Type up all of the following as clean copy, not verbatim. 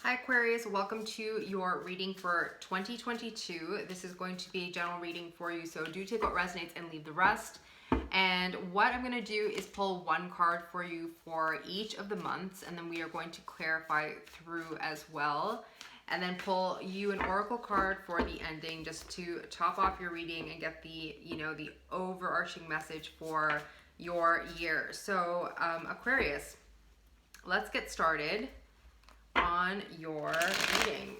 Hi Aquarius, welcome to your reading for 2022. This is going to be a general reading for you, so do take what resonates and leave the rest. And what I'm going to do is pull one card for you for each of the months, and then we are going to clarify through as well. And then pull you an oracle card for the ending, just to top off your reading and get the, the overarching message for your year. So Aquarius, let's get started on your reading.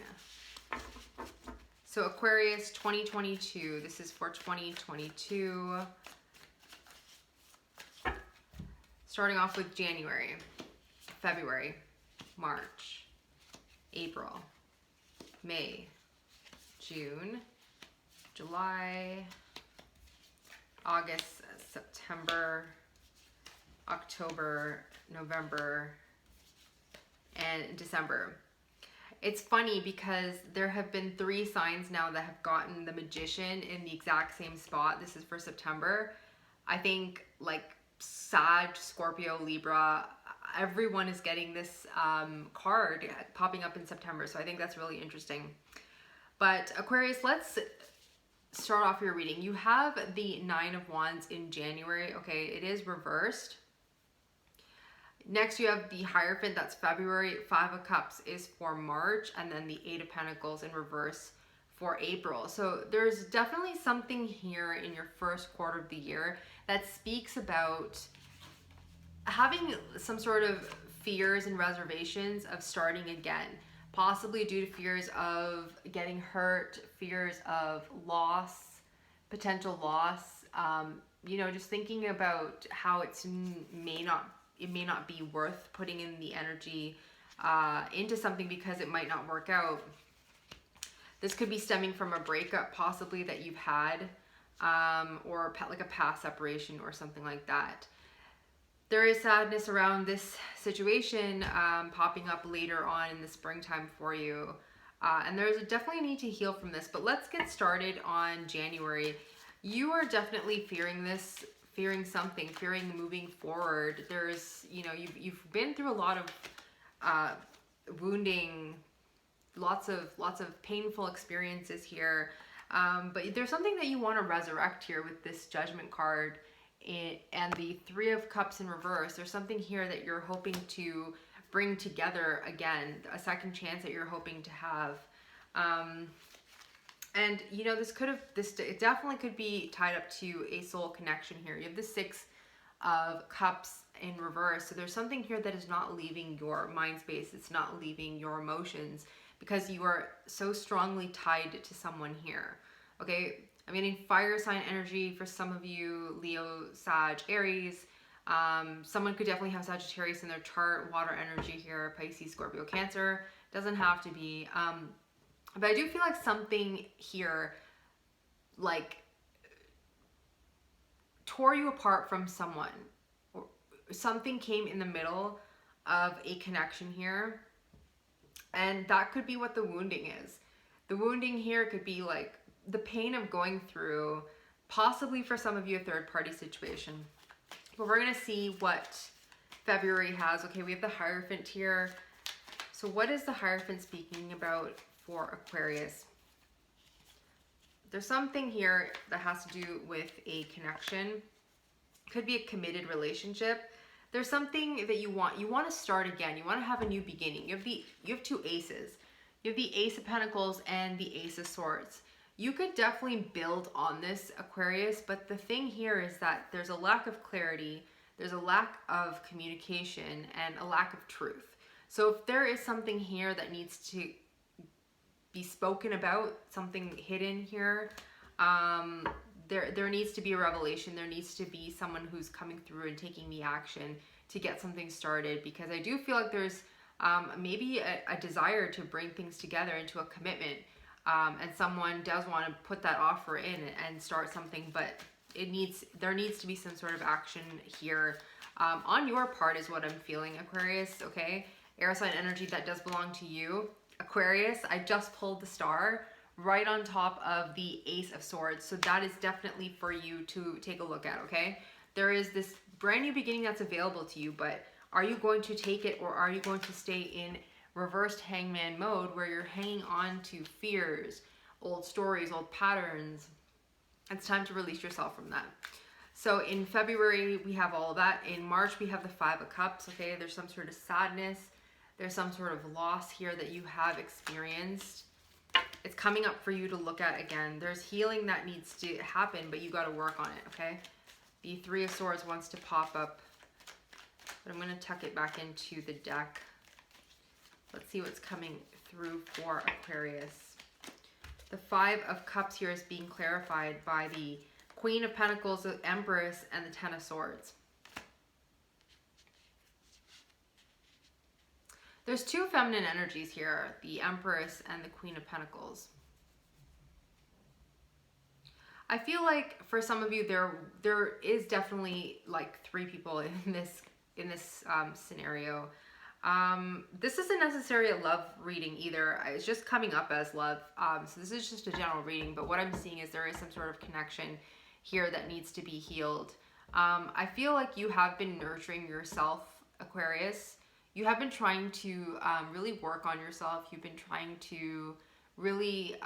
So Aquarius 2022, this is for 2022. Starting off with January, February, March, April, May, June, July, August, September, October, November, and December. It's funny because there have been 3 signs now that have gotten the Magician in the exact same spot. This is for September. I think like Sag, Scorpio, Libra, everyone is getting this card popping up in September. So I think that's really interesting. But Aquarius, let's start off your reading. You have the 9 of Wands in January. Okay, it is reversed. Next, you have the Hierophant, that's February. 5 of Cups is for March, and then the 8 of Pentacles in reverse for April. So there's definitely something here in your first quarter of the year that speaks about having some sort of fears and reservations of starting again, possibly due to fears of getting hurt, fears of loss, potential loss, just thinking about how it may not be worth putting in the energy into something because it might not work out. This could be stemming from a breakup possibly that you've had, or like a past separation or something like that. There is sadness around this situation popping up later on in the springtime for you. And there's definitely a need to heal from this. But let's get started on January. You are definitely fearing this, fearing something, fearing moving forward. There's, you've been through a lot of wounding, lots of painful experiences here. But there's something that you want to resurrect here with this Judgment card and the 3 of Cups in reverse. There's something here that you're hoping to bring together again, a second chance that you're hoping to have. And it definitely could be tied up to a soul connection here. You have the 6 of Cups in reverse. So there's something here that is not leaving your mind space. It's not leaving your emotions because you are so strongly tied to someone here. Okay. I'm getting fire sign energy for some of you, Leo, Sag, Aries. Someone could definitely have Sagittarius in their chart, water energy here, Pisces, Scorpio, Cancer. Doesn't have to be. But I do feel like something here, like, tore you apart from someone. Or something came in the middle of a connection here. And that could be what the wounding is. The wounding here could be like the pain of going through, possibly for some of you, a third-party situation. But we're going to see what February has. Okay, we have the Hierophant here. So what is the Hierophant speaking about for Aquarius? There's something here that has to do with a connection. Could be a committed relationship. There's something that you want to start again. You want to have a new beginning. You have 2 aces. You have the Ace of Pentacles and the Ace of Swords. You could definitely build on this, Aquarius, but the thing here is that there's a lack of clarity, there's a lack of communication, and a lack of truth. So if there is something here that needs to be spoken about, something hidden here, there needs to be a revelation. There needs to be someone who's coming through and taking the action to get something started, because I do feel like there's maybe a desire to bring things together into a commitment, and someone does want to put that offer in and start something, but there needs to be some sort of action here on your part is what I'm feeling, Aquarius. Okay, air sign energy, that does belong to you, Aquarius. I just pulled the Star right on top of the Ace of Swords, so that is definitely for you to take a look at. Okay, there is this brand new beginning that's available to you, but are you going to take it, or are you going to stay in reversed Hangman mode where you're hanging on to fears, old stories, old patterns. It's time to release yourself from that. So in February, we have all of that. In March, we have the 5 of Cups, okay? There's some sort of sadness. There's some sort of loss here that you have experienced. It's coming up for you to look at again. There's healing that needs to happen, but you got to work on it, okay? The 3 of Swords wants to pop up, but I'm going to tuck it back into the deck. Let's see what's coming through for Aquarius. The 5 of Cups here is being clarified by the Queen of Pentacles, the Empress, and the 10 of Swords. There's 2 feminine energies here, the Empress and the Queen of Pentacles. I feel like for some of you, there is definitely like 3 people in this scenario. This isn't necessarily a love reading either. It's just coming up as love. So this is just a general reading, but what I'm seeing is there is some sort of connection here that needs to be healed. I feel like you have been nurturing yourself, Aquarius. You have been trying to really work on yourself. You've been trying to really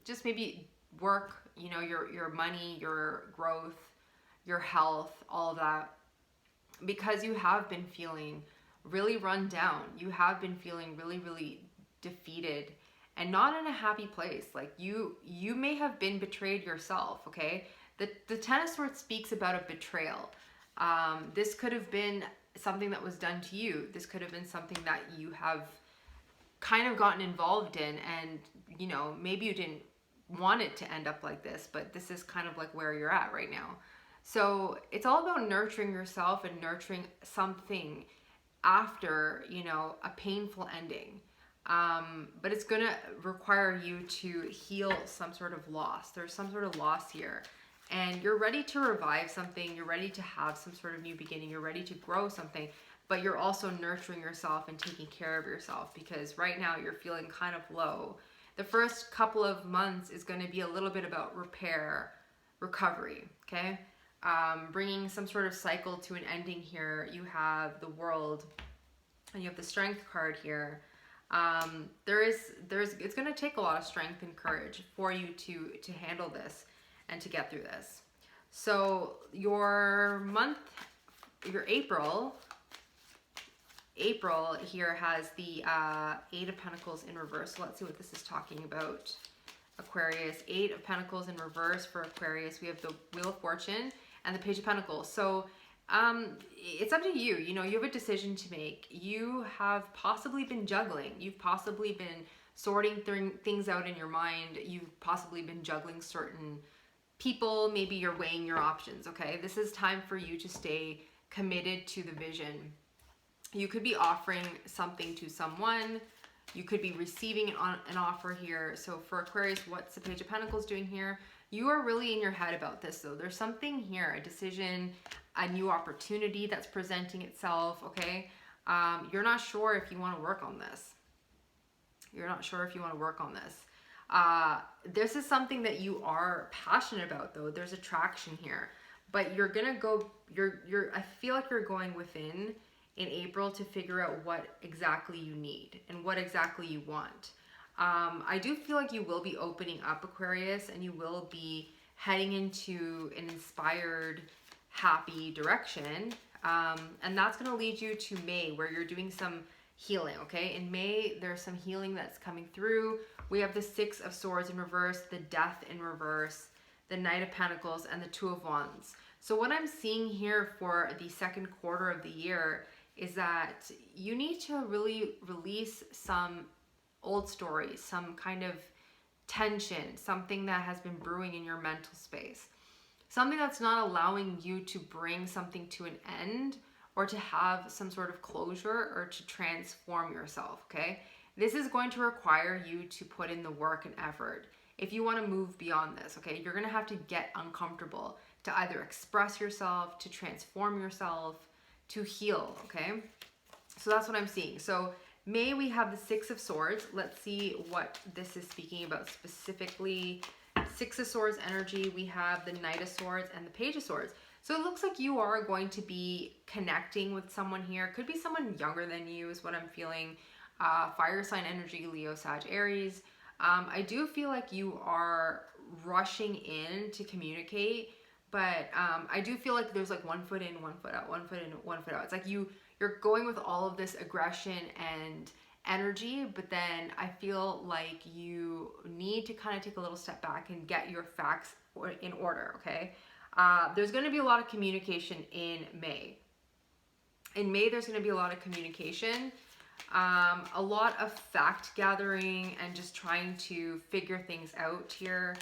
just maybe work, you know, your money, your growth, your health, all of that, because you have been feeling really run down. You have been feeling really, really defeated and not in a happy place. Like you may have been betrayed yourself, okay? The 10 of Swords speaks about a betrayal. This could have been something that was done to you. This could have been something that you have kind of gotten involved in, and you know, maybe you didn't want it to end up like this, but this is kind of like where you're at right now. So it's all about nurturing yourself and nurturing something after, you know, a painful ending. But it's gonna require you to heal some sort of loss. There's some sort of loss here. And you're ready to revive something. You're ready to have some sort of new beginning. You're ready to grow something. But you're also nurturing yourself and taking care of yourself, because right now you're feeling kind of low. The first couple of months is going to be a little bit about repair, recovery, okay? Bringing some sort of cycle to an ending here. You have the World and you have the Strength card here. It's going to take a lot of strength and courage for you to handle this and to get through this. So your month, your April here has the 8 of Pentacles in reverse. So let's see what this is talking about. Aquarius, 8 of Pentacles in reverse for Aquarius. We have the Wheel of Fortune and the Page of Pentacles. So it's up to you. You know, you have a decision to make. You have possibly been juggling. You've possibly been sorting things out in your mind. You've possibly been juggling certain people. Maybe you're weighing your options, okay? This is time for you to stay committed to the vision. You could be offering something to someone. You could be receiving an offer here. So for Aquarius, what's the Page of Pentacles doing here? You are really in your head about this, though. There's something here, a decision, a new opportunity that's presenting itself, okay? You're not sure if you want to work on this. You're not sure if you want to work on this. This is something that you are passionate about, though. There's attraction here. But you're going to go, I feel like you're going within in April to figure out what exactly you need and what exactly you want. I do feel like you will be opening up, Aquarius, and you will be heading into an inspired, happy direction. And that's going to lead you to May, where you're doing some healing, okay? In May, there's some healing that's coming through. We have the 6 of Swords in reverse, the Death in reverse, the Knight of Pentacles, and the 2 of Wands. So what I'm seeing here for the second quarter of the year is that you need to really release some old stories, some kind of tension, something that has been brewing in your mental space, something that's not allowing you to bring something to an end or to have some sort of closure or to transform yourself, okay? This is going to require you to put in the work and effort. If you want to move beyond this, okay, you're going to have to get uncomfortable to either express yourself, to transform yourself, to heal, okay? So that's what I'm seeing. So May, we have the 6 of Swords. Let's see what this is speaking about specifically. 6 of Swords energy, we have the Knight of Swords and the Page of Swords. So it looks like you are going to be connecting with someone here. Could be someone younger than you is what I'm feeling. fire sign energy, Leo, Sag, Aries. I do feel like you are rushing in to communicate, but I do feel like there's like 1 foot in, 1 foot out, 1 foot in, 1 foot out. It's like you're going with all of this aggression and energy, but then I feel like you need to kind of take a little step back and get your facts in order, okay? There's going to be a lot of communication in May. In May, there's going to be a lot of communication, a lot of fact gathering and just trying to figure things out here.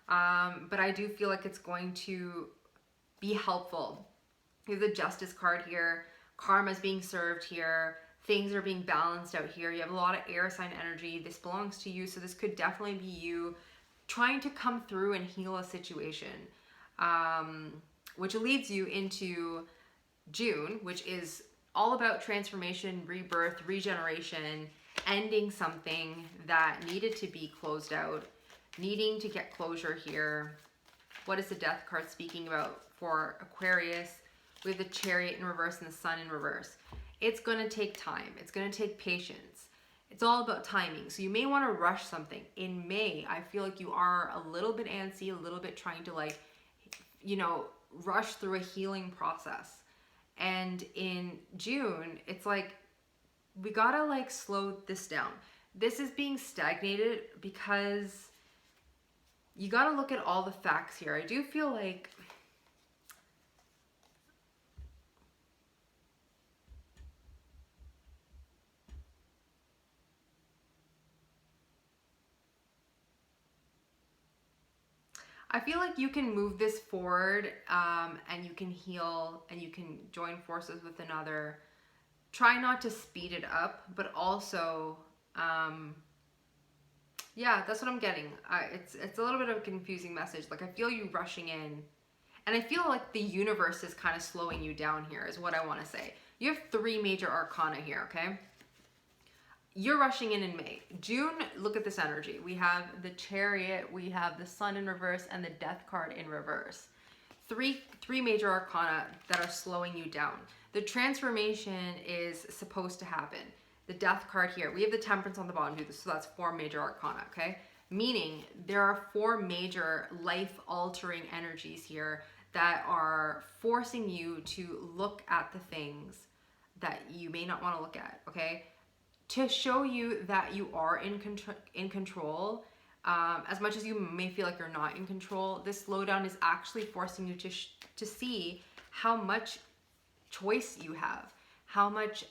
But I do feel like it's going to be helpful. You have the Justice card here. Karma's being served here. Things are being balanced out here. You have a lot of air sign energy. This belongs to you. So this could definitely be you trying to come through and heal a situation, which leads you into June, which is all about transformation, rebirth, regeneration, ending something that needed to be closed out, needing to get closure here. What is the Death card speaking about for Aquarius? We have the Chariot in reverse and the Sun in reverse. It's going to take time. It's going to take patience. It's all about timing. So you may want to rush something. In May, I feel like you are a little bit antsy, a little bit trying to like, you know, rush through a healing process. And in June, it's like, we gotta like slow this down. This is being stagnated because you gotta look at all the facts here. I do feel like you can move this forward, and you can heal and you can join forces with another. Try not to speed it up, but also, yeah, that's what I'm getting. It's a little bit of a confusing message. Like, I feel you rushing in, and I feel like the universe is kind of slowing you down here, is what I want to say. You have 3 major arcana here, okay? You're rushing in May. June, look at this energy. We have the Chariot, we have the Sun in reverse, and the Death card in reverse. Three major arcana that are slowing you down. The transformation is supposed to happen. The Death card here. We have the Temperance on the bottom, so that's 4 major arcana, okay? Meaning there are 4 major life-altering energies here that are forcing you to look at the things that you may not want to look at, okay? To show you that you are in control, as much as you may feel like you're not in control, this slowdown is actually forcing you to see how much choice you have, how much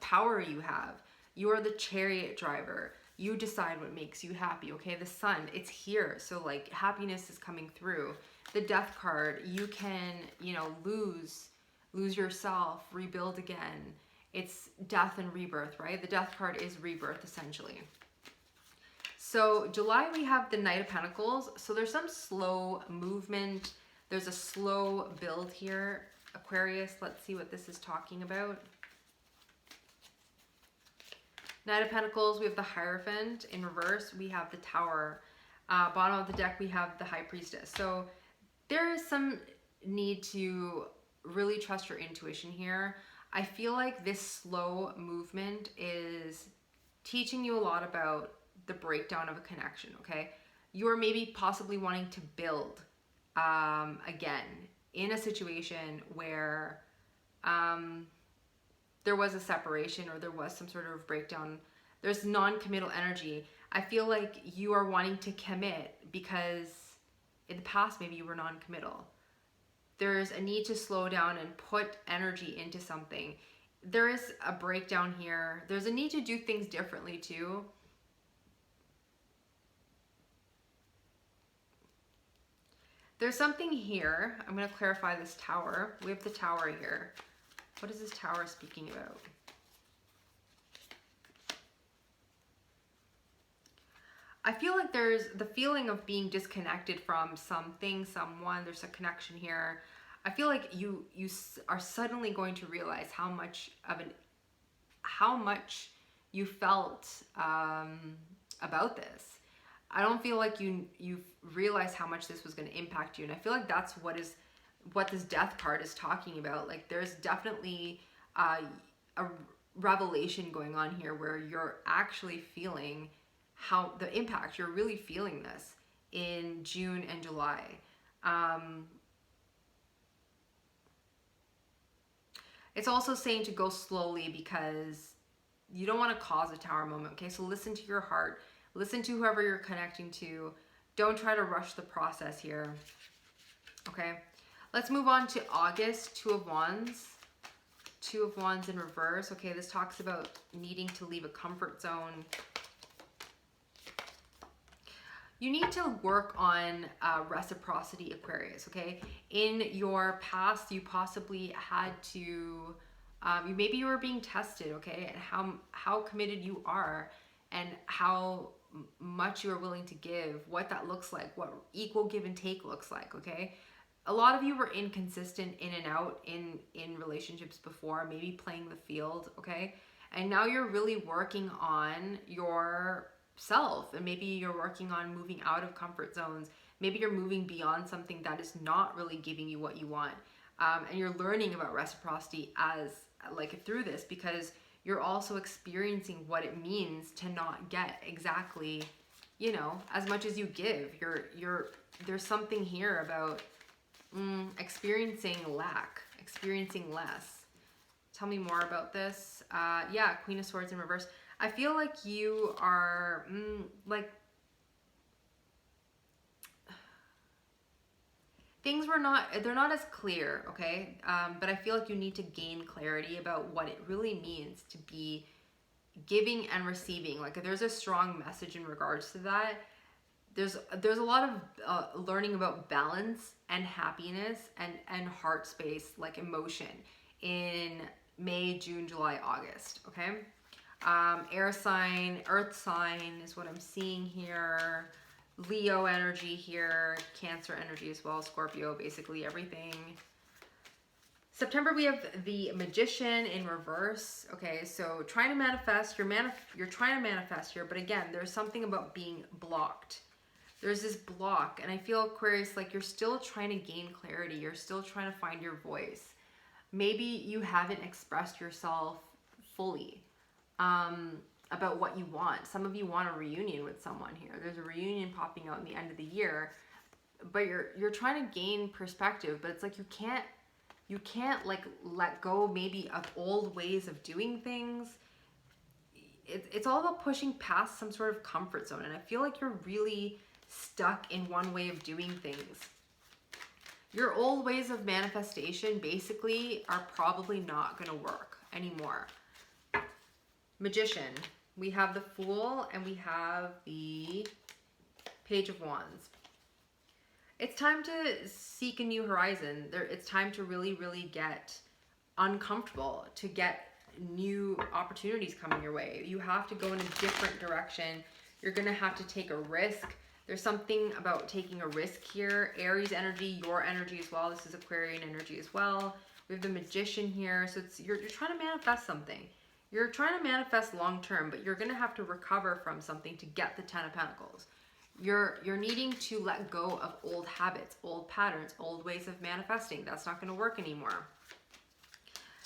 power you have. You are the Chariot driver. You decide what makes you happy, okay? The Sun, it's here, so like happiness is coming through. The Death card, you can, you know, lose yourself, rebuild again. It's death and rebirth, right? The Death card is rebirth, essentially. So July, we have the Knight of Pentacles. So there's some slow movement. There's a slow build here. Aquarius, let's see what this is talking about. Knight of Pentacles, we have the Hierophant in reverse. We have the Tower. Bottom of the deck, we have the High Priestess. So there is some need to really trust your intuition here. I feel like this slow movement is teaching you a lot about the breakdown of a connection, okay? You're maybe possibly wanting to build again in a situation where there was a separation or there was some sort of breakdown. There's non-committal energy. I feel like you are wanting to commit because in the past maybe you were non-committal. There's a need to slow down and put energy into something. There is a breakdown here. There's a need to do things differently too. There's something here. I'm going to clarify this Tower. We have the Tower here. What is this Tower speaking about? I feel like there's the feeling of being disconnected from something, someone. There's a connection here. I feel like you are suddenly going to realize how much you felt about this. I don't feel like you realized how much this was going to impact you, and I feel like that's what this Death card is talking about. Like, there's definitely revelation going on here where you're actually feeling how the impact, you're really feeling this in June and July. It's also saying to go slowly because you don't want to cause a tower moment, okay? So listen to your heart, listen to whoever you're connecting to. Don't try to rush the process here, okay? Let's move on to August, Two of Wands. Two of Wands in reverse. Okay, this talks about needing to leave a comfort zone. You need to work on reciprocity, Aquarius, okay? In your past, you possibly had to, maybe you were being tested, okay? And how committed you are and how much you are willing to give, what that looks like, what equal give and take looks like, okay? A lot of you were inconsistent in and out in relationships before, maybe playing the field, okay? And now you're really working on yourself, and maybe you're working on moving out of comfort zones. Maybe you're moving beyond something that is not really giving you what you want. And you're learning about reciprocity as like through this, because you're also experiencing what it means to not get exactly, you know, as much as you give. There's something here about experiencing lack, experiencing less. Tell me more about this. Yeah, Queen of Swords in reverse. I feel like you are like things were they're not as clear, okay? But I feel like you need to gain clarity about what it really means to be giving and receiving. Like there's a strong message in regards to that. There's a lot of learning about balance and happiness and heart space, like emotion, in May, June, July, August, okay? Air sign, earth sign is what I'm seeing here. Leo energy here, Cancer energy as well, Scorpio, basically everything. September, we have the Magician in reverse. Okay, so trying to manifest, you're trying to manifest here, but again, there's something about being blocked. There's this block, and I feel, Aquarius, like you're still trying to gain clarity. You're still trying to find your voice. Maybe you haven't expressed yourself fully about what you want. Some of you want a reunion with someone here. There's a reunion popping out in the end of the year, but you're trying to gain perspective, but it's like you can't like let go maybe of old ways of doing things. It's all about pushing past some sort of comfort zone, and I feel like you're really stuck in one way of doing things. Your old ways of manifestation basically are probably not going to work anymore. Magician, we have the Fool and we have the Page of Wands. It's time to seek a new horizon. It's time to really, really get uncomfortable, to get new opportunities coming your way. You have to go in a different direction. You're going to have to take a risk. There's something about taking a risk here. Aries energy, your energy as well. This is Aquarian energy as well. We have the Magician here. So you're trying to manifest something. You're trying to manifest long term, but you're going to have to recover from something to get the Ten of Pentacles. You're needing to let go of old habits, old patterns, old ways of manifesting. That's not going to work anymore.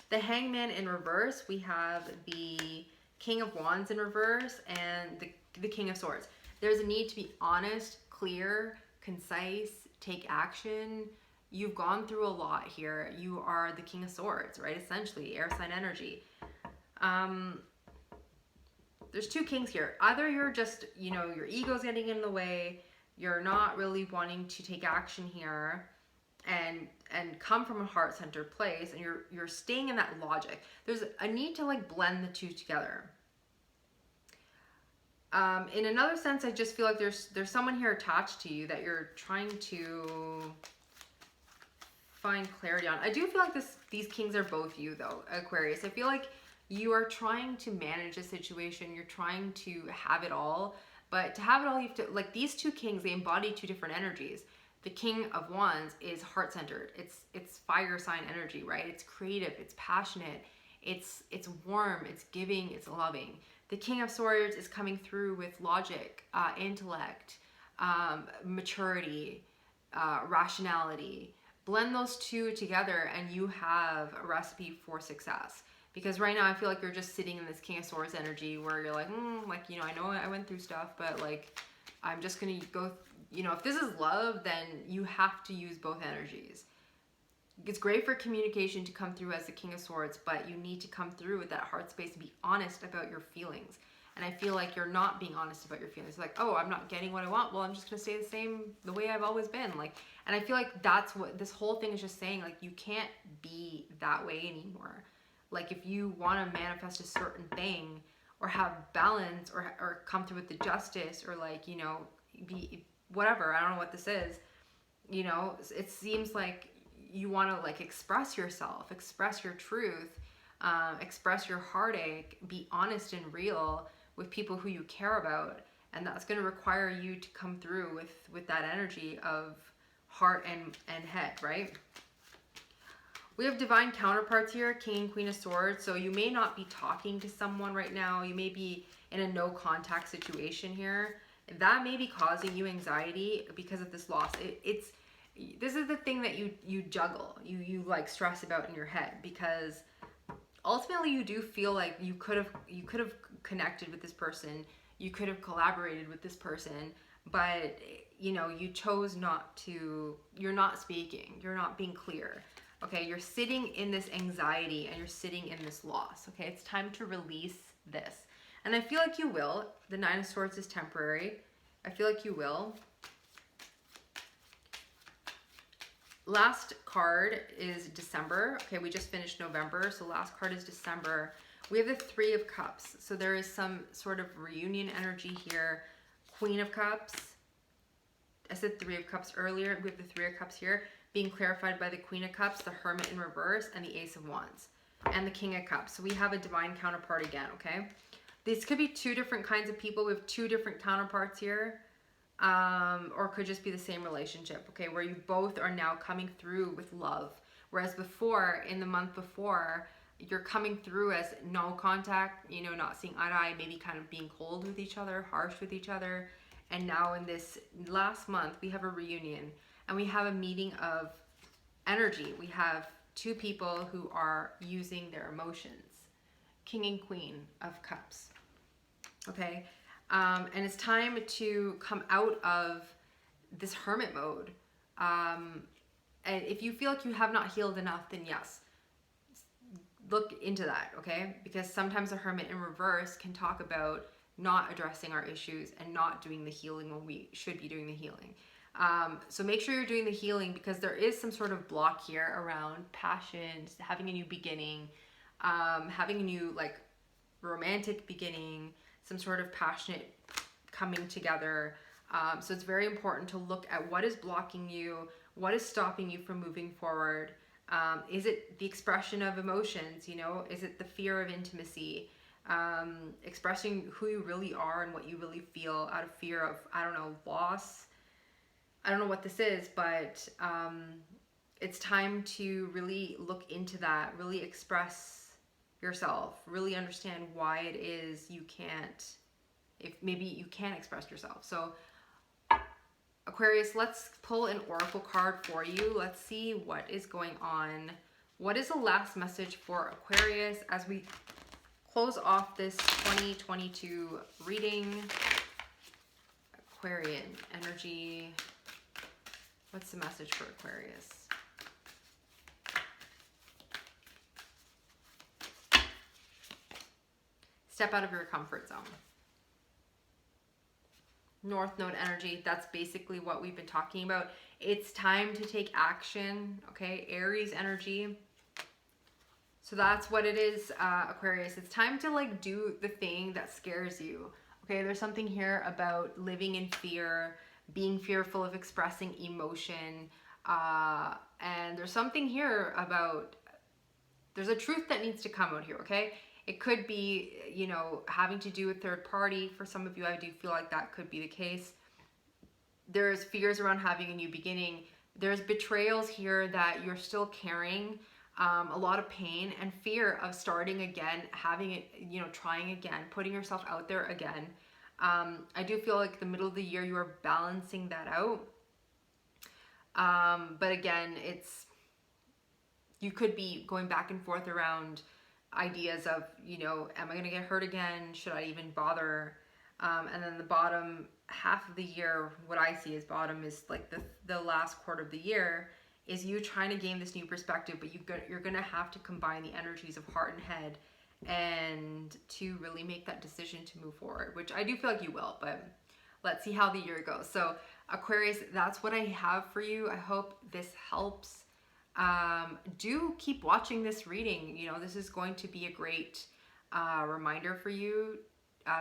The Hangman in reverse, we have the King of Wands in reverse and the King of Swords. There's a need to be honest, clear, concise, take action. You've gone through a lot here. You are the King of Swords, right? Essentially, air sign energy. There's two kings here. Either you're just, you know, your ego's getting in the way, you're not really wanting to take action here and come from a heart-centered place, and you're staying in that logic. There's a need to like blend the two together. In another sense, I just feel like there's someone here attached to you that you're trying to find clarity on. I do feel like these kings are both you though, Aquarius. I feel like you are trying to manage a situation. You're trying to have it all, but to have it all, you have to, like these two kings, they embody two different energies. The King of Wands is heart-centered. It's fire sign energy, right? It's creative, it's passionate, it's warm, it's giving, it's loving. The King of Swords is coming through with logic, intellect, maturity, rationality. Blend those two together and you have a recipe for success. Because right now I feel like you're just sitting in this King of Swords energy where you're like, like, you know, I know I went through stuff, but like, I'm just going to go, you know, if this is love, then you have to use both energies. It's great for communication to come through as the King of Swords, but you need to come through with that heart space and be honest about your feelings. And I feel like you're not being honest about your feelings. Like, oh, I'm not getting what I want. Well, I'm just going to stay the same, the way I've always been. Like, and I feel like that's what this whole thing is just saying. Like, you can't be that way anymore. Like, if you want to manifest a certain thing or have balance or come through with the justice or like, you know, be whatever, I don't know what this is, you know, it seems like you want to like express yourself, express your truth, express your heartache, be honest and real with people who you care about. And that's going to require you to come through with that energy of heart and head, right? We have divine counterparts here, King and Queen of Swords. So you may not be talking to someone right now. You may be in a no contact situation here. That may be causing you anxiety because of this loss. This is the thing that you juggle, you like stress about in your head, because ultimately you do feel like you could have connected with this person, you could have collaborated with this person, but you know, you chose not to. You're not speaking, you're not being clear. Okay, you're sitting in this anxiety and you're sitting in this loss. Okay, it's time to release this. And I feel like you will. The Nine of Swords is temporary. I feel like you will. Last card is December. Okay, we just finished November, so last card is December. We have the Three of Cups. So there is some sort of reunion energy here. Queen of Cups. I said Three of Cups earlier. We have the Three of Cups here being clarified by the Queen of Cups, the Hermit in reverse, and the Ace of Wands, and the King of Cups. So we have a divine counterpart again, okay? These could be two different kinds of people. We have two different counterparts here. Or it could just be the same relationship, okay, where you both are now coming through with love, whereas before, in the month before, you're coming through as no contact, you know, not seeing eye to eye, maybe kind of being cold with each other, harsh with each other. And now in this last month, we have a reunion and we have a meeting of energy. We have two people who are using their emotions, King and Queen of Cups, okay? And it's time to come out of this hermit mode. And if you feel like you have not healed enough, then yes, look into that, okay? Because sometimes a hermit in reverse can talk about not addressing our issues and not doing the healing when we should be doing the healing. So make sure you're doing the healing, because there is some sort of block here around passion, having a new beginning, having a new like romantic beginning, some sort of passionate coming together. So it's very important to look at what is blocking you, what is stopping you from moving forward. Is it the expression of emotions? You know, is it the fear of intimacy? Expressing who you really are and what you really feel out of fear of, I don't know, loss. I don't know what this is, but it's time to really look into that, really express yourself, really understand why it is you can't, if maybe you can't express yourself. So Aquarius, let's pull an oracle card for you. Let's see what is going on. What is the last message for Aquarius as we close off this 2022 reading? Aquarian energy. What's the message for Aquarius? Step out of your comfort zone. North Node energy, that's basically what we've been talking about. It's time to take action, okay? Aries energy. So that's what it is, Aquarius. It's time to like do the thing that scares you, okay? There's something here about living in fear, being fearful of expressing emotion, and there's something here about, there's a truth that needs to come out here, okay? It could be, you know, having to do with third party. For some of you, I do feel like that could be the case. There's fears around having a new beginning. There's betrayals here that you're still carrying, a lot of pain and fear of starting again, having it, you know, trying again, putting yourself out there again. I do feel like the middle of the year, you are balancing that out. But again, you could be going back and forth around ideas of, you know, am I going to get hurt again? Should I even bother? And then the bottom half of the year, what I see as bottom is like the last quarter of the year, is you trying to gain this new perspective, but you're going to have to combine the energies of heart and head and to really make that decision to move forward, which I do feel like you will, but let's see how the year goes. So Aquarius, that's what I have for you. I hope this helps. Do keep watching this reading. You know, this is going to be a great reminder for you.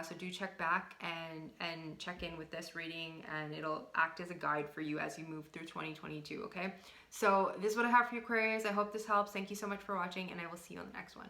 So do check back and check in with this reading, and it'll act as a guide for you as you move through 2022, okay? So this is what I have for you, Aquarius. I hope this helps. Thank you so much for watching, and I will see you on the next one.